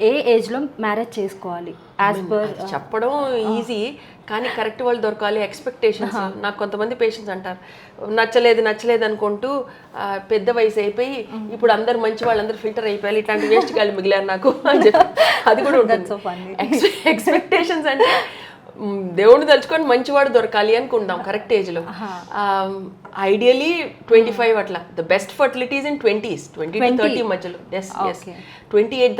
ఏ ఏజ్లో మ్యారేజ్ చేసుకోవాలి as per? చెప్పడం ఈజీ, కానీ కరెక్ట్ వాళ్ళు దొరకాలి. ఎక్స్పెక్టేషన్స్, నాకు కొంతమంది పేషెంట్స్ అంటారు నచ్చలేదు అనుకుంటూ పెద్ద వయసు అయిపోయి ఇప్పుడు అందరు మంచి వాళ్ళందరూ ఫిల్టర్ అయిపోయాలి, ఇట్లాంటి వేస్ట్ గాళ్ళు మిగిలారు నాకు అని చెప్పి అది కూడా ఉంటుంది. ఎక్స్పెక్టేషన్స్ అంటే దేవుడిని తలుచుకొని మంచివాడు దొరకాలి అనుకుంటాం కరెక్ట్ ఏజ్లో. ఐడియలీ 25 అట్లా. The best fertilities in 20s, 20 to 30 మధ్యలో. ఎస్ 28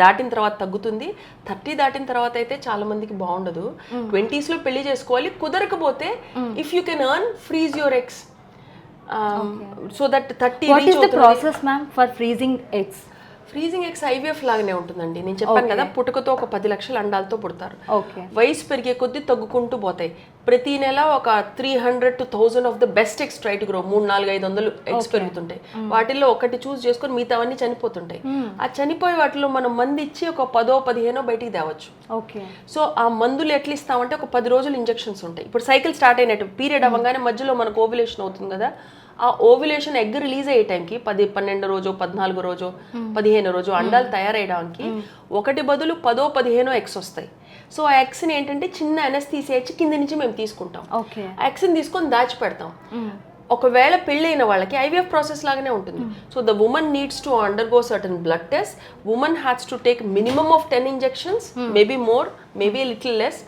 దాటిన తర్వాత తగ్గుతుంది. 30 దాటిన తర్వాత అయితే చాలా మందికి బాగుండదు. 20s లో పెళ్లి చేసుకోవాలి. కుదరకపోతే if you can earn, freeze your eggs so that 30 what is the process ma'am for freezing eggs? Freezing eggs IVF లాగానే ఉంటుందండి. నేను చెప్పాను కదా, పుట్టుకతో ఒక 10 లక్షల అండాలతో పుడతారు. వయసు పెరిగే కొద్దీ తగ్గుకుంటూ పోతాయి. ప్రతి నెల ఒక 300 to 1000 of the best eggs try to grow. 300-500 eggs పెరుగుతుంటాయి. వాటిల్లో ఒకటి చూస్ చేసుకొని మిగతావన్నీ చనిపోతుంటాయి. ఆ చనిపోయే వాటిలో మనం మందు ఇచ్చి ఒక 10-15 బయటికి తేవచ్చు. సో ఆ మందులు ఎట్లా ఇస్తామంటే ఒక 10 రోజులు ఇంజెక్షన్స్ ఉంటాయి. ఇప్పుడు సైకిల్ స్టార్ట్ అయినట్టు పీరియడ్ అవ్వగానే మధ్యలో మనకు ఓవ్యులేషన్ అవుతుంది కదా, ఆ ఓవ్యులేషన్ ఎగ్ రిలీజ్ అయ్యే టైంకి 12 రోజు, 14 రోజు, 15 రోజు అండాలు తయారయ్యడానికి ఒకటి బదులు 10-15 ఎగ్స్ వస్తాయి. సో ఆ ఎగ్స్ని ఏంటంటే చిన్న అనస్థీసియా ఇచ్చి కింద నుంచి మేము తీసుకుంటాం. ఆ ఎగ్స్ని తీసుకొని దాచి పెడతాం. ఒకవేళ పెళ్ళైన వాళ్ళకి ఐవీఎఫ్ ప్రాసెస్ లాగానే ఉంటుంది. So the women needs to undergo certain blood test. Women has to take minimum of 10 injections, maybe more, maybe little less.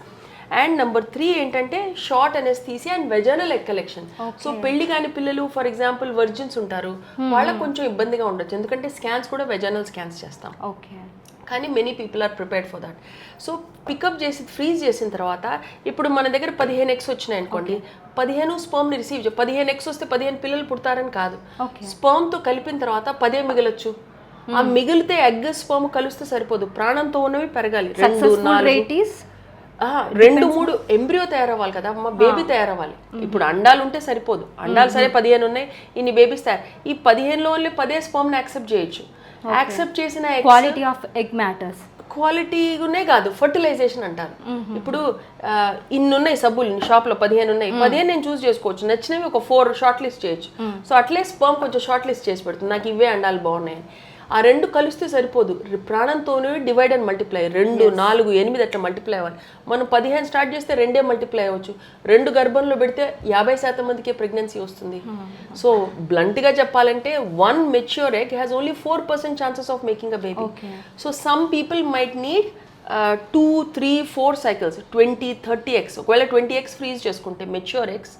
And number 3 ఏంటంటే short anaesthesia and vaginal egg collection. So పెళ్లి కాని పిల్లలు, for example virgins ఉంటారు, వాళ్ళకి కొంచెం ఇబ్బందిగా ఉండొచ్చు, ఎందుకంటే స్కాన్స్ కూడా వెజనల్ స్కాన్స్ చేస్తాం. కానీ many people are prepared for that. So pick up చేసి ఫ్రీజ్ చేసిన తర్వాత ఇప్పుడు మన దగ్గర 15 ఎగ్స్ వచ్చినాయి అనుకోండి, 15 స్పర్మ్ని రిసీవ్ 15 ఎగ్స్ వస్తే 15 పిల్లలు పుడతారని కాదు. స్పర్మ్తో కలిపిన తర్వాత 10 మిగలొచ్చు. ఆ మిగిలితే ఎగ్ స్పర్మ్ కలిస్తే సరిపోదు, ప్రాణంతో ఉన్నవి పెరగాలి. 2-3 ఎంబ్రియో తయారవ్వాలి కదా అమ్మ, బేబీ తయారవ్వాలి. ఇప్పుడు అండాలు ఉంటే సరిపోదు, అండాలు సరే 15 ఉన్నాయి, ఇన్ని బేబీస్ తయారు. ఈ 15లో ఓన్లీ 10 స్పర్మ్ ని యాక్సెప్ట్ చేయొచ్చు. యాక్సెప్ట్ చేసిన క్వాలిటీ ఆఫ్ ఎగ్ మ్యాటర్స్. క్వాలిటీనే కాదు, ఫర్టిలైజేషన్ అంటారు. ఇప్పుడు ఇన్ని ఉన్నాయి సబ్బులు షాప్ లో, 15 ఉన్నాయి, 15 నేను చూస్ చేసుకోవచ్చు. నచ్చినవి ఒక 4 షార్ట్ లిస్ట్ చేయొచ్చు. సో అట్లే స్పర్మ్ కొంచెం షార్ట్ లిస్ట్ చేసి పెడుతుంది, నాకు ఇవే అండాలు బాగున్నాయి. ఆ 2 కలిస్తే సరిపోదు, ప్రాణంతోనే డివైడ్ అండ్ మల్టిప్లై. 2, 4, 8 అట్లా మల్టిప్లై అవ్వాలి. మనం 15 స్టార్ట్ చేస్తే 2 మల్టిప్లై అవ్వచ్చు. 2 గర్భంలో పెడితే 50% మందికే ప్రెగ్నెన్సీ వస్తుంది. సో బ్లంట్గా చెప్పాలంటే 1 mature egg has only 4% chances of making a baby. So some people might need 2, 3, 4 cycles, 20-30 eggs. ఒకవేళ 20 eggs ఫ్రీజ్ చేసుకుంటే mature eggs,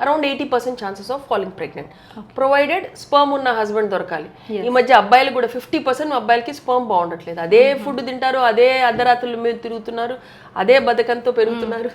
around 80% chances of falling pregnant, provided sperm ఉన్న హస్బెండ్ దొరకాలి. ఈ మధ్య అబ్బాయిలు కూడా 50% అబ్బాయిలకి స్పర్మ్ బాగుండట్లేదు. అదే ఫుడ్ తింటారు, అదే అర్ధరాత్రుల మీద తిరుగుతున్నారు, అదే బతకంతో పెరుగుతున్నారు.